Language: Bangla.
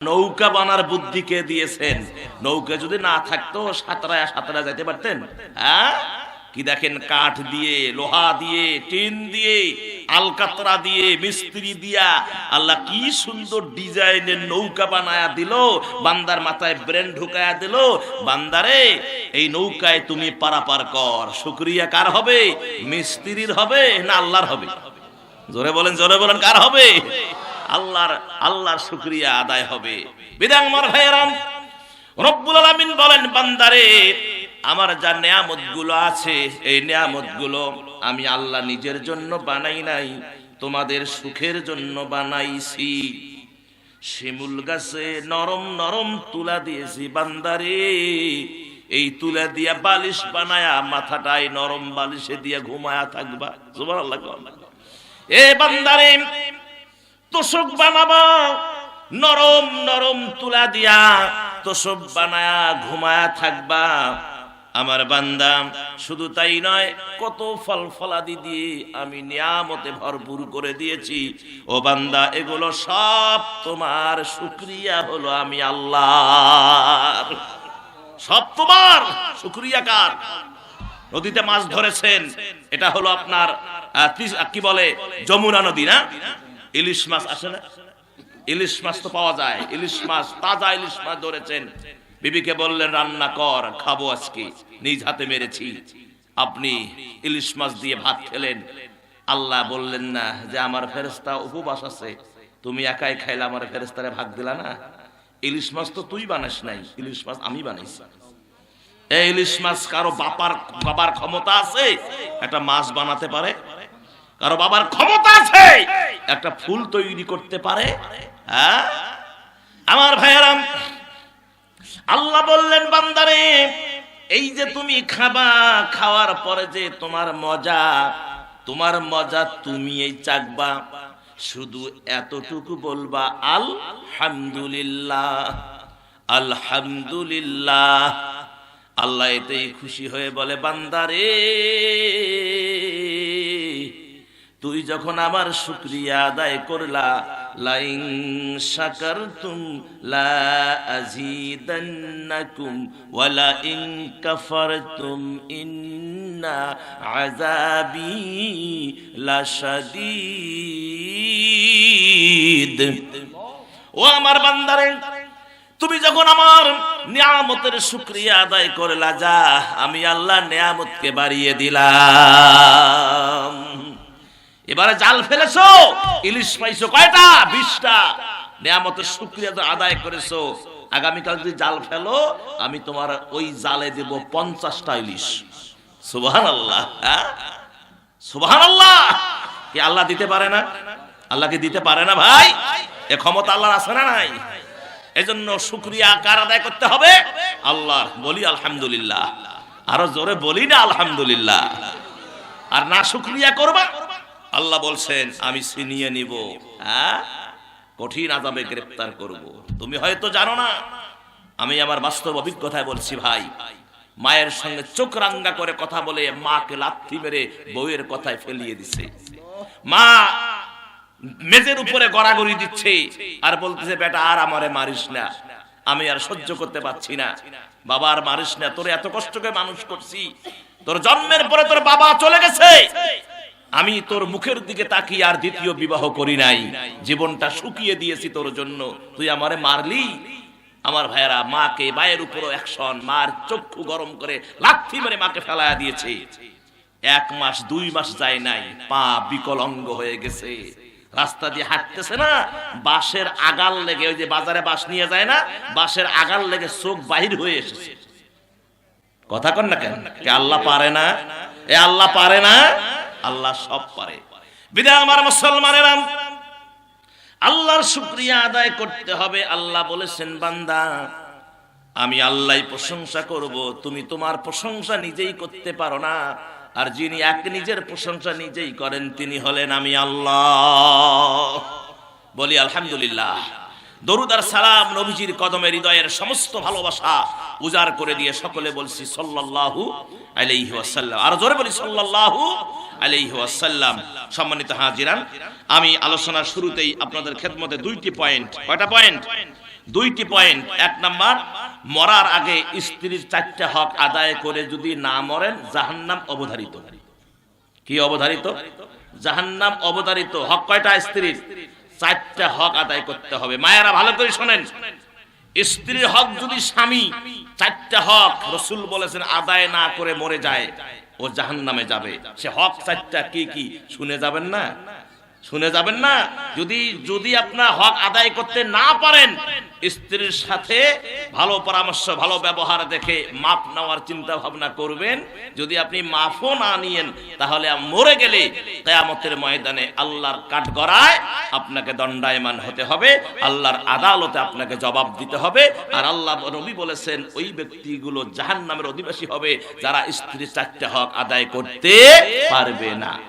নৌকা বানার বুদ্ধি কে দিয়েছেন? নৌকা যদি না থাকতো সাঁতরায় যেতে পারতেন? হ্যাঁ, কি দেখেন, কাঠ দিয়ে, লোহা দিয়ে, টিন দিয়ে, আলকাতরা দিয়ে, মিস্ত্রি দিয়া আল্লাহ কি সুন্দর ডিজাইনের নৌকা বানায়া দিল, বান্দার মাথায় ব্রেন ঢুকায়া দিল, বান্দারে এই নৌকায় তুমি পারাপার কর। শুকরিয়া কার হবে? মিস্ত্রির হবে না আল্লাহর হবে? জোরে বলেন, জোরে বলেন, কার হবে? আল্লাহর শুকরিয়া আদায় হবে। বিধান আমার ভাইরাম, রব্বুল আলামিন বলেন, বান্দারে আমার যা নিয়ামত গুলো আছে, এই নিয়ামত গুলো আমি আল্লাহ নিজের জন্য বানাই নাই, তোমাদের সুখের জন্য বানাইছি। শিমুল গাছে নরম নরম তুলা দিয়েছি, বান্দারে এই তুলা দিয়া বালিশ বানায়া মাথাটাই নরম বালিশে দিয়া ঘুমায়া থাকবা। সুবহানাল্লাহ। এ বান্দারে তোষক বানাবা, নরম নরম তুলা দিয়া তোষক বানায়া ঘুমায়া থাকবা। আমার বান্দা শুধু তাই নয়, কত ফল ফলাদি দিয়ে আমি নিয়ামতে ভরপুর করে দিয়েছি। ও বান্দা, এগুলো সব তোমার শুকরিয়া হলো আমি আল্লাহর। সব তোমার শুকরিয়া কার? নদীতে মাছ ধরেছেন, এটা হলো আপনার কি বলে, যমুনা নদী না? ইলিশ মাছ আসে না? ইলিশ মাছ তো পাওয়া যায়, ইলিশ মাছ, তাজা ইলিশ মাছ ধরেছেন, বিবিকে বললেন রান্না কর, খাবো আজকে, নিজ হাতে মেরেছি। আপনি ইলিশ মাছ দিয়ে ভাত খেলেন, আল্লাহ বললেন না যে আমার ফেরেশতা উপবাস আছে, তুমি একাই খাইলে আমার ফেরেশতারে ভাগ দিলা না? ইলিশ মাছ তো তুই বানাস নাই, ইলিশ মাছ আমি বানাইছি। এই ইলিশ মাছ কারো বাবার ক্ষমতা আছে একটা মাছ বানাতে পারে? কারো বাবার ক্ষমতা আছে একটা ফুল তৈরি করতে পারে? হ্যাঁ আমার ভাইয়ারাম, আল্লাহ বললেন, বান্দারে এই যে তুমি খাবা, খাওয়ার পরে যে তোমার মজা তুমি এই চাকবা, শুধু এতটুকু বলবা আলহামদুলিল্লাহ, আলহামদুলিল্লাহ। আল্লাহ এতেই খুশি হয়ে বলে, বান্দারে তুই যখন আমার শুকরিয়া আদায় করলা, লাইন শাকারতুম লা আযীদান্নাকুম ওয়া লাইন কাফারতুম ইন্না আযাবি লাশাদীদ। ও আমার বান্দারে, তুমি যখন আমার নিয়ামতের শুকরিয়া আদায় করলা, যা আমি আল্লাহ নিয়ামতকে বাড়িয়ে দিলাম। এবারে জাল ফেলেছো, ইলিশ পাইছো কয়টা? 20টা। নিয়ামতের শুকরিয়া আদায় করেছো, আগামীকাল যদি জাল ফেলো, আমি তোমার ওই জালে দেব 50টা ইলিশ। সুবহানাল্লাহ, সুবহানাল্লাহ। কি আল্লাহ দিতে পারে না? আল্লাহকে দিতে পারে না ভাই? এ ক্ষমতা আল্লাহর আছে না নাই? এজন্য শুকরিয়া কার আদায় করতে হবে? আল্লাহ। বলি আলহামদুলিল্লাহ, আরো জোরে বলি না আলহামদুলিল্লাহ। আর না শুকরিয়া করবা, আল্লাহ বলছেন আমি ছিনিয়ে নিব, কঠিন আযাবে গ্রেফতার করব। তুমি হয়তো জানো না, আমি আমার বাস্তব অভিজ্ঞতায় বলছি ভাই। মায়ের সঙ্গে চোখ রাঙ্গা করে কথা বলে মাকে লাথি মেরে বউয়ের কথায় ফেলিয়ে দিছে। মা মেজের উপরে গড়াগড়ি দিচ্ছে আর বলতেছে, বেটা আর আমারে মারিস না, আমি আর সহ্য করতে পারছি না। বাবা আর মারিস না, তোর এত কষ্ট করে মানুষ করছি, তোর জন্মের পরে তোর বাবা চলে গেছে, আমি তোর মুখের দিকে তাকিয়ে আর দ্বিতীয় বিবাহ করি নাই, জীবনটা শুকিয়ে দিয়েছি তোর জন্য, তুই আমারে মারলি। আমার ভাইয়েরা, মাকে বায়ের উপরও অ্যাকশন, মার চক্ষু গরম করে লাথি মেরে মাকে ফেলায়া দিয়েছে। 1 মাস 2 মাস যায় নাই, পা বিকলাঙ্গ হয়ে গেছে। রাস্তা দিয়ে হাঁটতেছে না, বাঁশের আগাল লেগে, ওই যে বাজারে বাঁশ নিয়ে যায় না, বাঁশের আগাল লেগে চোখ বাহির হয়ে এসেছে। কথা কন না কেন? কে আল্লাহ পারে না? এ আল্লাহ পারে না? আল্লাহ সব পারে। বিধায় আমার মুসলমানেরা, আল্লাহর শুকরিয়া আদায় করতে হবে। আল্লাহ বলেছেন, বান্দা আমি আল্লাহই প্রশংসা করব, তুমি তোমার প্রশংসা নিজেই করতে পারো না। আর যিনি এক নিজের প্রশংসা নিজেই করেন, তিনি হলেন আমি আল্লাহ। বলি আলহামদুলিল্লাহ। দরুদ আর সালাম নবীজির কদমে হৃদয়ের সমস্ত ভালোবাসা উজাড় করে দিয়ে সকলে বলছি সাল্লাল্লাহু আলাইহি ওয়াসাল্লাম। আর জোরে বলি সাল্লাল্লাহু আলাইহি ওয়াসাল্লাম। সম্মানিত হাজিরান, আমি আলোচনার শুরুতেই আপনাদের খেদমতে 2টি পয়েন্ট, কয়টা পয়েন্ট? দুইটি পয়েন্ট। এক নাম্বার, মরার আগে স্ত্রীর 4টা হক আদায় করে যদি না মরেন জাহান্নাম অবধারিত। কি অবধারিত? জাহান্নাম অবধারিত। হক কয়টা স্ত্রীর? 4টা হক আদায় করতে হবে। মায়েরা ভালো করে শোনেন, স্ত্রীর হক যদি স্বামী 4টা হক রাসূল বলেছেন আদায় না করে মরে যায়, ও জাহান্নামে যাবে। সে হক 4টা কি কি শুনে যাবেন না? শুনে যাবেন না? যদি আপনার হক আদায় করতে না পারেন, স্ত্রীর সাথে ভালো পরামর্শ, ভালো ব্যবহার দেখে মাপ নেওয়ার চিন্তা ভাবনা করবেন। যদি আপনি মাফও না নিয়েন, তাহলে মরে গেলে কিয়ামতের ময়দানে আল্লাহর কাঠগড়ায় আপনাকে দণ্ডায়মান হতে হবে, আল্লাহর আদালতে আপনাকে জবাব দিতে হবে। আর আল্লাহ নবী বলেছেন ওই ব্যক্তিগুলো জাহান্নামের অধিবাসী হবে যারা স্ত্রীর 4টা হক আদায় করতে পারবে না।